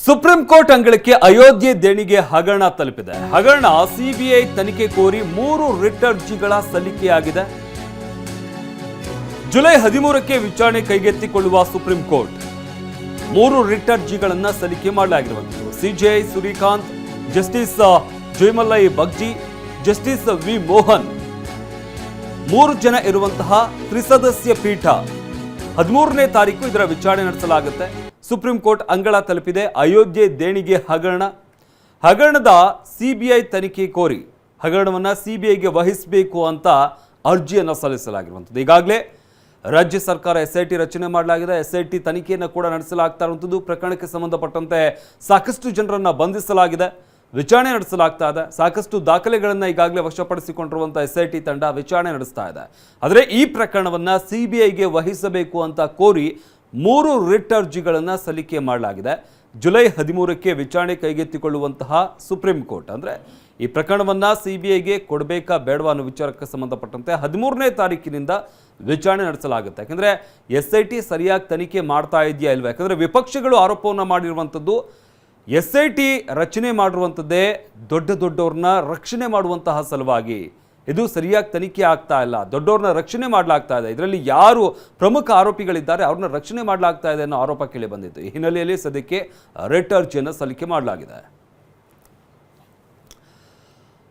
Supreme court ಅಂಗಳಕ್ಕೆ ಅಯೋಧ್ಯೆ ದೇಣಿಗೆ ಹಗರಣ ತಲುಪಿದೆ. ಹಗರಣ ಸಿಬಿಐ ತನಿಖೆ ಕೋರಿ 3 ರಿಟ್ ಅರ್ಜಿಗಳ ಸಲ್ಲಿಕೆಯಾಗಿದೆ. ಜುಲೈ 13ಕ್ಕೆ ವಿಚಾರಣೆ ಕೈಗೆತ್ತಿಕೊಳ್ಳುವ ಸುಪ್ರೀಂ ಕೋರ್ಟ್ 3 ರಿಟ್ ಅರ್ಜಿಗಳನ್ನು ಸಲ್ಲಿಕೆ ಮಾಡಲಾಗಿರುವಂಥದ್ದು. CJI Surya Kant, justice Joymalya Bagchi, justice V Mohan 3 ಜನ ಇರುವಂತಹ ತ್ರಿಸದಸ್ಯ ಪೀಠ 13ನೇ ತಾರೀಕು ಇದರ ವಿಚಾರಣೆ ನಡೆಸಲಾಗುತ್ತೆ. ಸುಪ್ರೀಂ ಕೋರ್ಟ್ ಅಂಗಳ ತಲುಪಿದೆ ಅಯೋಧ್ಯೆ ದೇಣಿಗೆ ಹಗರಣದ ಸಿಬಿಐ ತನಿಖೆ ಕೋರಿ ಹಗರಣವನ್ನು ಸಿಬಿಐಗೆ ವಹಿಸಬೇಕು ಅಂತ ಅರ್ಜಿಯನ್ನು ಸಲ್ಲಿಸಲಾಗಿರುವಂಥದ್ದು. ಈಗಾಗಲೇ ರಾಜ್ಯ ಸರ್ಕಾರ SIT ರಚನೆ ಮಾಡಲಾಗಿದೆ. SIT ತನಿಖೆಯನ್ನು ಕೂಡ ನಡೆಸಲಾಗ್ತಾ ಇರುವಂಥದ್ದು. ಪ್ರಕರಣಕ್ಕೆ ಸಂಬಂಧಪಟ್ಟಂತೆ ಸಾಕಷ್ಟು ಜನರನ್ನು ಬಂಧಿಸಲಾಗಿದೆ, ವಿಚಾರಣೆ ನಡೆಸಲಾಗ್ತಾ ಇದೆ. ಸಾಕಷ್ಟು ದಾಖಲೆಗಳನ್ನು ಈಗಾಗಲೇ ವಶಪಡಿಸಿಕೊಂಡಿರುವಂಥ SIT ತಂಡ ವಿಚಾರಣೆ ನಡೆಸ್ತಾ ಇದೆ. ಆದರೆ ಈ ಪ್ರಕರಣವನ್ನು ಸಿಬಿಐಗೆ ವಹಿಸಬೇಕು ಅಂತ ಕೋರಿ 3 ರಿಟ್ ಅರ್ಜಿಗಳನ್ನು ಸಲ್ಲಿಕೆ ಮಾಡಲಾಗಿದೆ. ಜುಲೈ 13ಕ್ಕೆ ವಿಚಾರಣೆ ಕೈಗೆತ್ತಿಕೊಳ್ಳುವಂತಹ ಸುಪ್ರೀಂ ಕೋರ್ಟ್ ಅಂದರೆ ಈ ಪ್ರಕರಣವನ್ನು ಸಿಬಿಐಗೆ ಕೊಡಬೇಕಾ ಬೇಡವಾ ಅನ್ನೋ ವಿಚಾರಕ್ಕೆ ಸಂಬಂಧಪಟ್ಟಂತೆ 13ನೇ ತಾರೀಕಿನಿಂದ ವಿಚಾರಣೆ ನಡೆಸಲಾಗುತ್ತೆ. ಯಾಕಂದರೆ SIT ಸರಿಯಾಗಿ ತನಿಖೆ ಮಾಡ್ತಾ ಇದೆಯಾ ಇಲ್ವಾ? ಯಾಕಂದರೆ ವಿಪಕ್ಷಗಳು ಆರೋಪವನ್ನು ಮಾಡಿರುವಂಥದ್ದು SIT ರಚನೆ ಮಾಡಿರುವಂಥದ್ದೇ ದೊಡ್ಡವ್ರನ್ನ ರಕ್ಷಣೆ ಮಾಡುವಂತಹ ಸಲುವಾಗಿ. ಇದು ಸರಿಯಾಗಿ ತನಿಖೆ ಆಗ್ತಾ ಇಲ್ಲ, ದೊಡ್ಡವ್ರನ್ನ ರಕ್ಷಣೆ ಮಾಡಲಾಗ್ತಾ ಇದೆ. ಇದರಲ್ಲಿ ಯಾರು ಪ್ರಮುಖ ಆರೋಪಿಗಳಿದ್ದಾರೆ ಅವ್ರನ್ನ ರಕ್ಷಣೆ ಮಾಡಲಾಗ್ತಾ ಇದೆ ಅನ್ನೋ ಆರೋಪ ಕೇಳಿ ಬಂದಿತ್ತು. ಈ ಹಿನ್ನೆಲೆಯಲ್ಲಿ ಸದ್ಯಕ್ಕೆ ರಿಟ್ ಅರ್ಜಿಯನ್ನು ಸಲ್ಲಿಕೆ ಮಾಡಲಾಗಿದೆ.